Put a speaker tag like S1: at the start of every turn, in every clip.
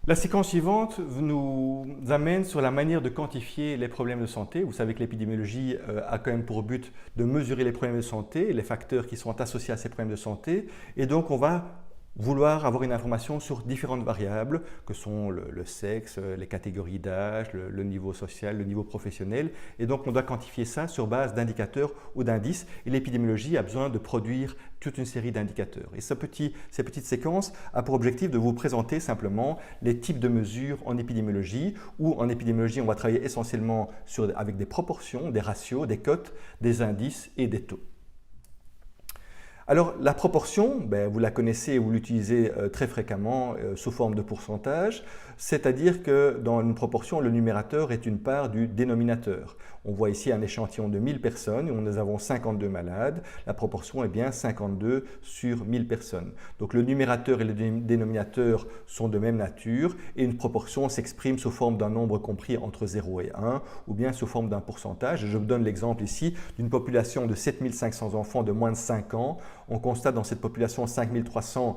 S1: La séquence suivante nous amène sur la manière de quantifier les problèmes de santé. Vous savez que l'épidémiologie a quand même pour but de mesurer les problèmes de santé, les facteurs qui sont associés à ces problèmes de santé. Et donc, on va vouloir avoir une information sur différentes variables que sont le sexe, les catégories d'âge, le niveau social, le niveau professionnel. Et donc, on doit quantifier ça sur base d'indicateurs ou d'indices. Et l'épidémiologie a besoin de produire toute une série d'indicateurs. Et ces petites séquences a pour objectif de vous présenter simplement les types de mesures en épidémiologie, où en épidémiologie, on va travailler essentiellement avec des proportions, des ratios, des cotes, des indices et des taux. Alors, la proportion, vous la connaissez et vous l'utilisez très fréquemment sous forme de pourcentage, c'est-à-dire que dans une proportion, le numérateur est une part du dénominateur. On voit ici un échantillon de 1000 personnes, où nous avons 52 malades. La proportion est bien 52 sur 1000 personnes. Donc, le numérateur et le dénominateur sont de même nature et une proportion s'exprime sous forme d'un nombre compris entre 0 et 1 ou bien sous forme d'un pourcentage. Je vous donne l'exemple ici d'une population de 7500 enfants de moins de 5 ans. On constate dans cette population 5300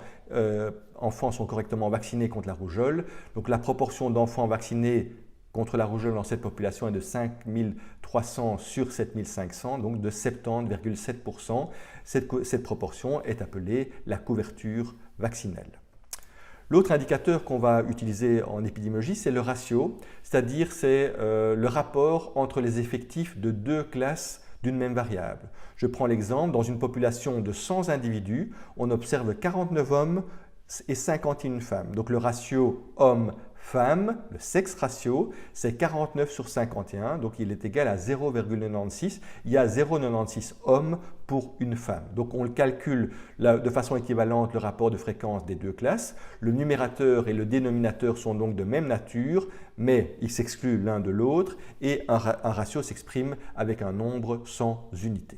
S1: enfants sont correctement vaccinés contre la rougeole. Donc la proportion d'enfants vaccinés contre la rougeole dans cette population est de 5300 sur 7500, donc de 70,7%. Cette proportion est appelée la couverture vaccinale. L'autre indicateur qu'on va utiliser en épidémiologie, c'est le ratio, c'est-à-dire c'est le rapport entre les effectifs de deux classes d'une même variable. Je prends l'exemple, dans une population de 100 individus, on observe 49 hommes et 51 femmes. Donc le ratio homme-femme, le sexe ratio, c'est 49 sur 51, donc il est égal à 0,96. Il y a 0,96 hommes pour une femme. Donc on le calcule de façon équivalente le rapport de fréquence des deux classes. Le numérateur et le dénominateur sont donc de même nature, mais ils s'excluent l'un de l'autre et un ratio s'exprime avec un nombre sans unité.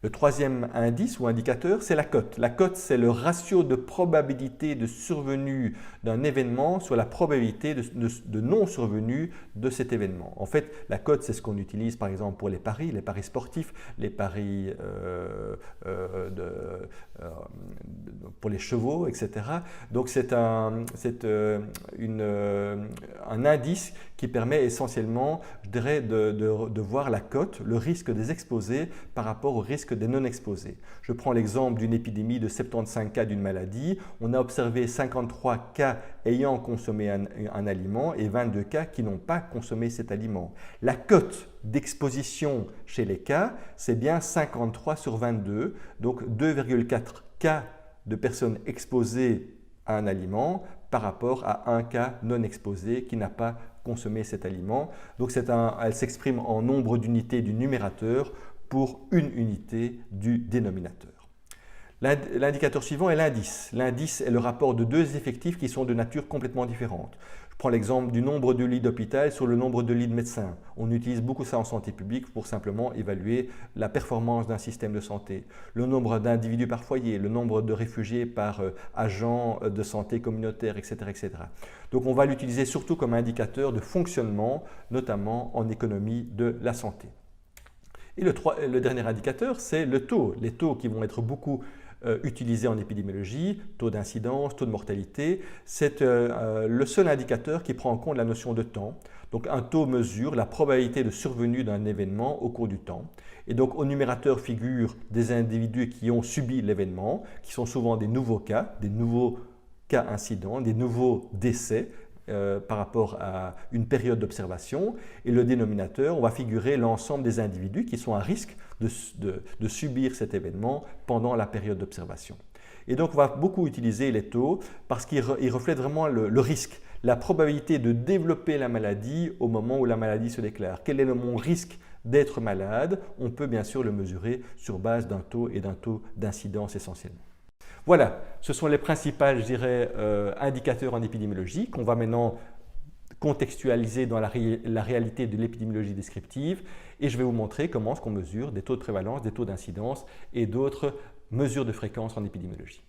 S1: Le troisième indice ou indicateur, c'est la cote. La cote, c'est le ratio de probabilité de survenue d'un événement sur la probabilité de non-survenue de cet événement. En fait, la cote, c'est ce qu'on utilise par exemple pour les paris sportifs, les paris pour les chevaux, etc. Donc c'est un indice qui permet essentiellement, je dirais, de voir la cote, le risque des exposés par rapport au risque des non-exposés. Je prends l'exemple d'une épidémie de 75 cas d'une maladie. On a observé 53 cas ayant consommé un aliment et 22 cas qui n'ont pas consommé cet aliment. La cote d'exposition chez les cas, c'est bien 53 sur 22, donc 2,4 cas de personnes exposées à un aliment par rapport à un cas non exposé qui n'a pas consommé cet aliment. Donc elle s'exprime en nombre d'unités du numérateur pour une unité du dénominateur. L'indicateur suivant est l'indice. L'indice est le rapport de deux effectifs qui sont de nature complètement différente. Je prends l'exemple du nombre de lits d'hôpital sur le nombre de lits de médecins. On utilise beaucoup ça en santé publique pour simplement évaluer la performance d'un système de santé. Le nombre d'individus par foyer, le nombre de réfugiés par agent de santé communautaire, etc., etc. Donc on va l'utiliser surtout comme indicateur de fonctionnement, notamment en économie de la santé. Et le dernier indicateur, c'est le taux. Les taux qui vont être beaucoup utilisés en épidémiologie, taux d'incidence, taux de mortalité, c'est le seul indicateur qui prend en compte la notion de temps. Donc un taux mesure la probabilité de survenue d'un événement au cours du temps. Et donc au numérateur figurent des individus qui ont subi l'événement, qui sont souvent des nouveaux cas incidents, des nouveaux décès, par rapport à une période d'observation, et le dénominateur, on va figurer l'ensemble des individus qui sont à risque de subir cet événement pendant la période d'observation. Et donc on va beaucoup utiliser les taux parce qu'ils reflètent vraiment le risque, la probabilité de développer la maladie au moment où la maladie se déclare. Quel est mon risque d'être malade? On peut bien sûr le mesurer sur base d'un taux et d'un taux d'incidence essentiellement. Voilà, ce sont les principaux, je dirais, indicateurs en épidémiologie qu'on va maintenant contextualiser dans la réalité de l'épidémiologie descriptive et je vais vous montrer comment on mesure des taux de prévalence, des taux d'incidence et d'autres mesures de fréquence en épidémiologie.